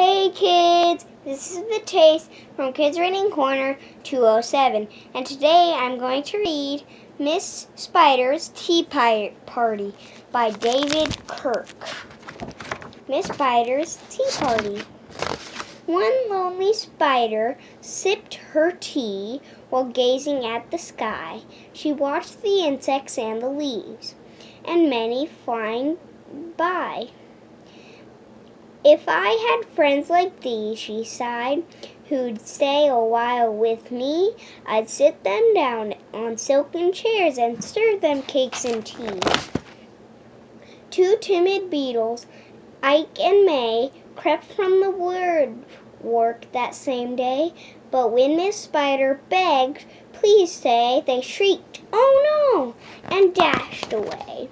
Hey kids, this is the Taste from Kids Reading Corner 207, and today I'm going to read Miss Spider's Tea Party by David Kirk. Miss Spider's Tea Party. One lonely spider sipped her tea while gazing at the sky. She watched the insects and the leaves, and many flying by. If I had friends like these, she sighed, who'd stay a while with me, I'd sit them down on silken chairs and stir them cakes and tea. Two timid beetles, Ike and May, crept from the woodwork that same day, but when Miss Spider begged, "Please stay," they shrieked, "Oh no!" and dashed away.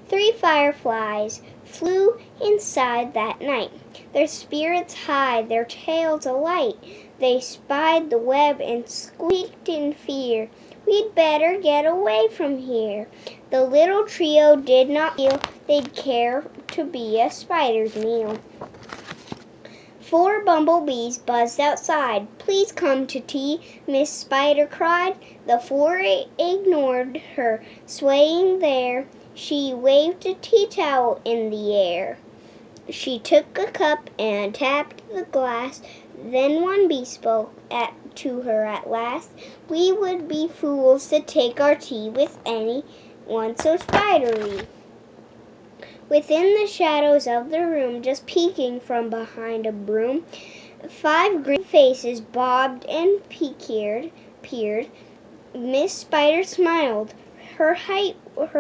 3 fireflies flew inside that night, their spirits high, their tails alight. They spied the web and squeaked in fear, "We'd better get away from here." The little trio did not feel they'd care to be a spider's meal. 4 bumblebees buzzed outside. "Please come to tea," Miss Spider cried. The 4 ignored her, swaying there. She waved a tea towel in the air. She took a cup and tapped the glass. Then one bee spoke to her at last. "We would be fools to take our tea with anyone so spidery." Within the shadows of the room, just peeking from behind a broom, 5 green faces bobbed and peered. Miss Spider smiled. Her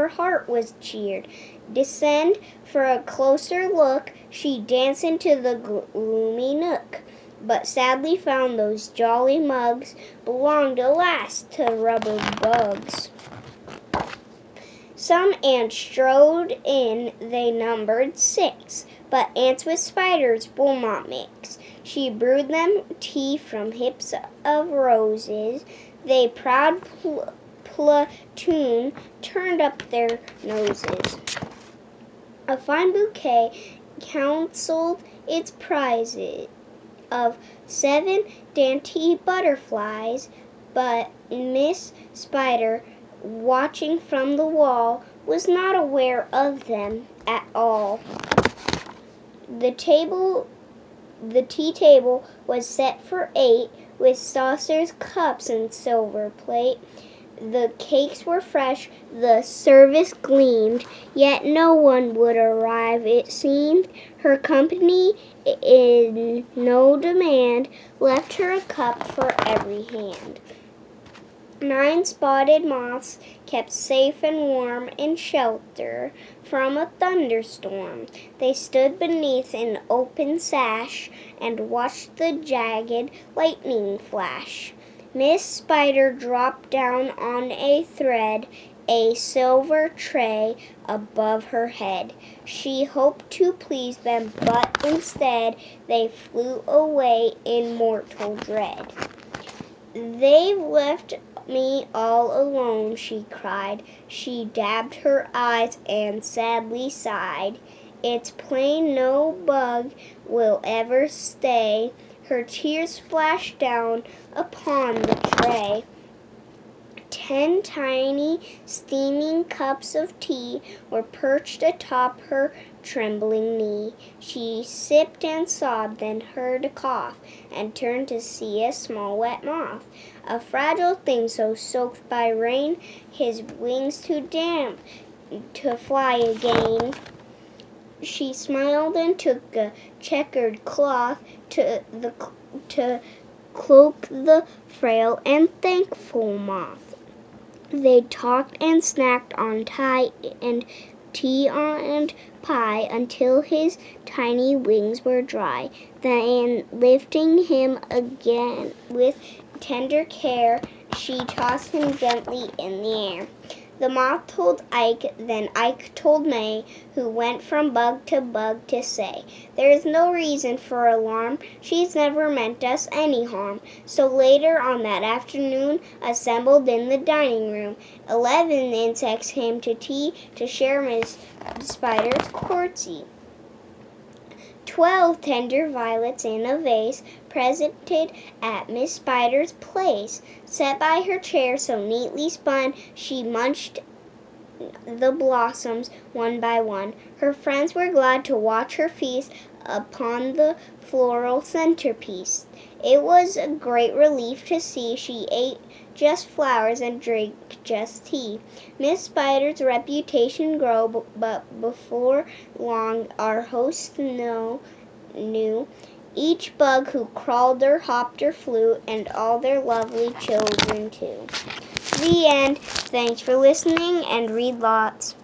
heart was cheered. Descend for a closer look, she danced into the gloomy nook, but sadly found those jolly mugs belonged, alas, to rubber bugs. Some ants strode in, they numbered 6, but ants with spiders will not mix. She brewed them tea from hips of roses. They proud platoon turned up their noses. A fine bouquet counseled its prizes of 7 dainty butterflies, but Miss Spider, watching from the wall, was not aware of them at all. The tea table was set for 8, with saucers, cups, and silver plate. The cakes were fresh, the service gleamed, yet no one would arrive, it seemed. Her company, in no demand, left her a cup for every hand. 9 spotted moths kept safe and warm in shelter from a thunderstorm. They stood beneath an open sash and watched the jagged lightning flash. Miss Spider dropped down on a thread, a silver tray above her head. She hoped to please them, but instead they flew away in mortal dread. "They've left me all alone," she cried. She dabbed her eyes and sadly sighed. "It's plain no bug will ever stay." Her tears splashed down upon the tray. 10 tiny steaming cups of tea were perched atop her trembling knee. She sipped and sobbed, then heard a cough, and turned to see a small wet moth, a fragile thing so soaked by rain, his wings too damp to fly again. She smiled and took a checkered cloth to cloak the frail and thankful moth. They talked and snacked on tea and pie until his tiny wings were dry. Then, lifting him again with tender care, she tossed him gently in the air. The moth told Ike, then Ike told May, who went from bug to say, "There is no reason for alarm, she's never meant us any harm." So later on that afternoon, assembled in the dining room, 11 insects came to tea to share Miss Spider's courtesy. 12 tender violets in a vase, presented at Miss Spider's place. Set by her chair so neatly spun, she munched the blossoms one by one. Her friends were glad to watch her feast upon the floral centerpiece. It was a great relief to see she ate just flowers and drank just tea. Miss Spider's reputation grew, but before long our hosts knew each bug who crawled or hopped or flew, and all their lovely children too. The end. Thanks for listening, and read lots.